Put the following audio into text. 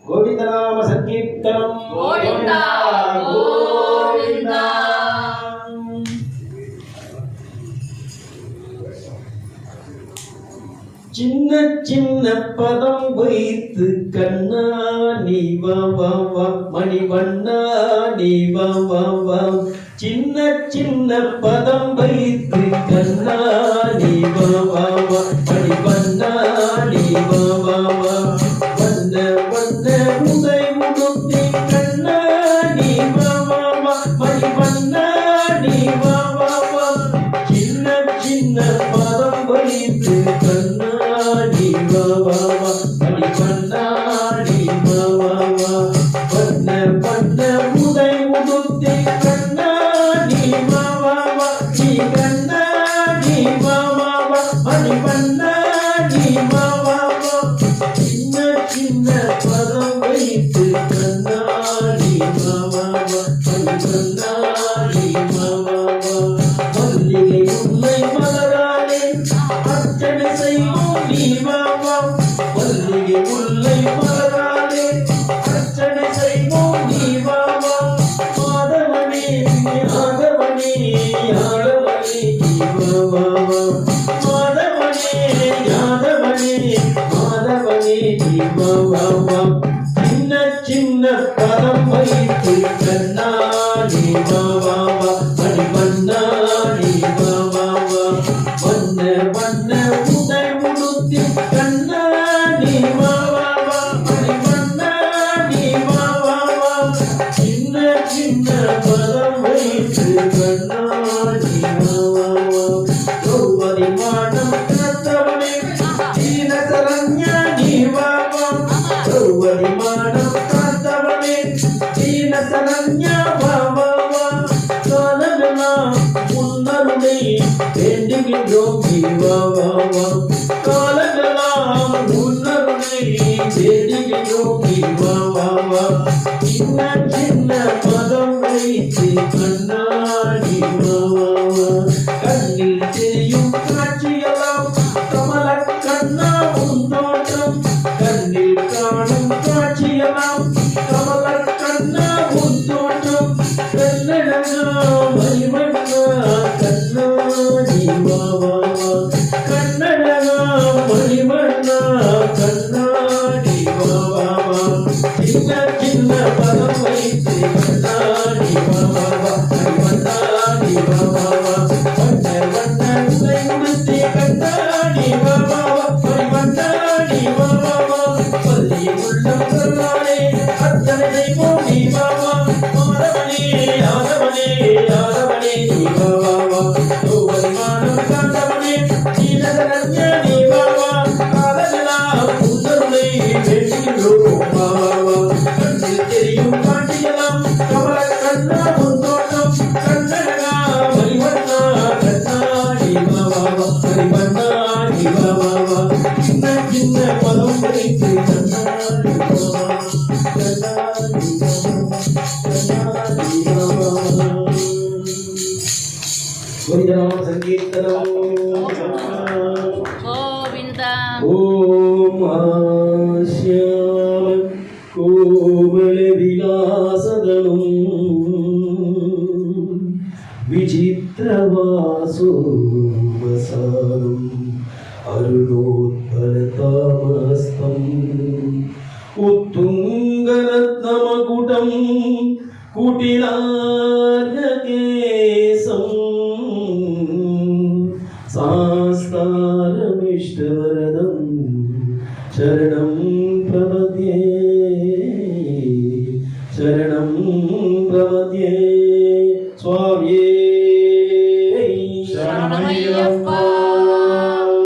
గోవిందనామ సంకీర్తనం గోవింద గోవింద. சின்ன சின்ன பதம் வைத்து கண்ணா நீ வா வா வா மணிவண்ணா நீ வா வா வா சின்ன சின்ன பதம் வைத்து கண்ணா நீ வா வா வா மணிவண்ணா நீ வா வா வா வண்ண வண்ண உதை முடுத்தி கண்ணா நீ வா வா வா மணிவண்ணா நீ வா வா வா சின்ன சின்ன பதம் வைத்து கண்ணா நீ வா வா வா மணிவண்ணா நீ வா வா வா வண்ண வண்ண உதை முடுத்தி கண்ணா நீ வா வா வா நீ கண்ணா நீ வா வா வா மணிவண்ணா நீ வா வா வா சின்ன சின்ன பதம் வைத்து கண்ணா நீ வா வா வா மணிவண்ணா நீ வா வா வா மல்லிகை முல்லை மலராலே அர்ச்சனை செய்வோம் நீ வா வா மல்லிகை முல்லை மலராலே அர்ச்சனை செய்வோம் நீ வா வா மாதவனே யாதவனே யாதவனே நீ வா வா வா மாதவனே யாதவனே மாதவனே நீ வா வா வா சின்ன சின்ன பதம் வைத்து கண்ணா நீ வா வா வா மணிவண்ணா நீ வா வா வா வண்ண வண்ண உதை முடுத்தி கண்ணா நீ வா வா வா மணிவண்ணா நீ வா வா வா சின்ன சின்ன பதம் வைத்து கண்ணா நீ வா வா வா திரௌபதி மாடம் காத்தவனே தீன சரண்யா நீ வா வா திரௌபதி மாடம் காத்தவனே தீன சரண்யா வா வா வா காலமெல்லாம் உன்னருளை வேண்டுகின்றோம் நீ வா வா வா காலமெல்லாம் உன்னருளை வேண்டுகின்றோம் நீ வா வா வா சின்ன சின்ன பதம் வைத்து கண்ணா நீ வா வா வா கண்ணில் தெரியும் காட்சியெல்லாம் கமல கண்ணா உன் தோட்டம் கண்ணில் காணும் காட்சியெல்லாம் கமல கண்ணா உன் தோட்டம் கண்ணழகா மணிவண்ணா கண்ணா நீ வா வா வா கண்ணழகா மணிவண்ணா கண்ணா நீ வா வா வா சின்ன சின்ன பதம் வைத்து கண்ணா நீ வா வா வா மணிவண்ணா நீ வா வா வா வண்ண வண்ண உதை முடுத்தி கண்ணா நீ வா வா வா மணிவண்ணா நீ வா வா வா பள்ளி உள்ளம் கருணாலே அர்ச்சனை செய்வோம் நீ வா வா மாதவனே யாதவனே யாதவனே நீ வா வா வா திரௌபதி மாடம் காத்தவனே தீன சரண்யா நீ வா வா காலமெல்லாம் உன்னருளை வேண்டுகின்றோம் வா வா வா கண்ணில் தெரியும் காட்சியெல்லாம் கமல கண்ணா உன் தோட்டம் கண்ணழகா மணிவண்ணா கண்ணா நீ வா வா வா மணிவண்ணா நீ வா வா வா சின்ன சின்ன பதம் வைத்து கண்ணா நீ வா வா கண்ணா நீ வா வா கண்ணா நீ வா வா గోవిందనామ సంకీర్తనం గోవింద ఓం ఆశ్యామ కోమల విలాసదనం విచిత్రవాసోవసానం అరుణోత్పలతామస్తం ఉత్తుంగరత్నమకుటం కుటిలార్గకేశం శాస్తారమిష్టవరదం శరణం ప్రపద్యే శరణం ప్రపద్యే స్వామియే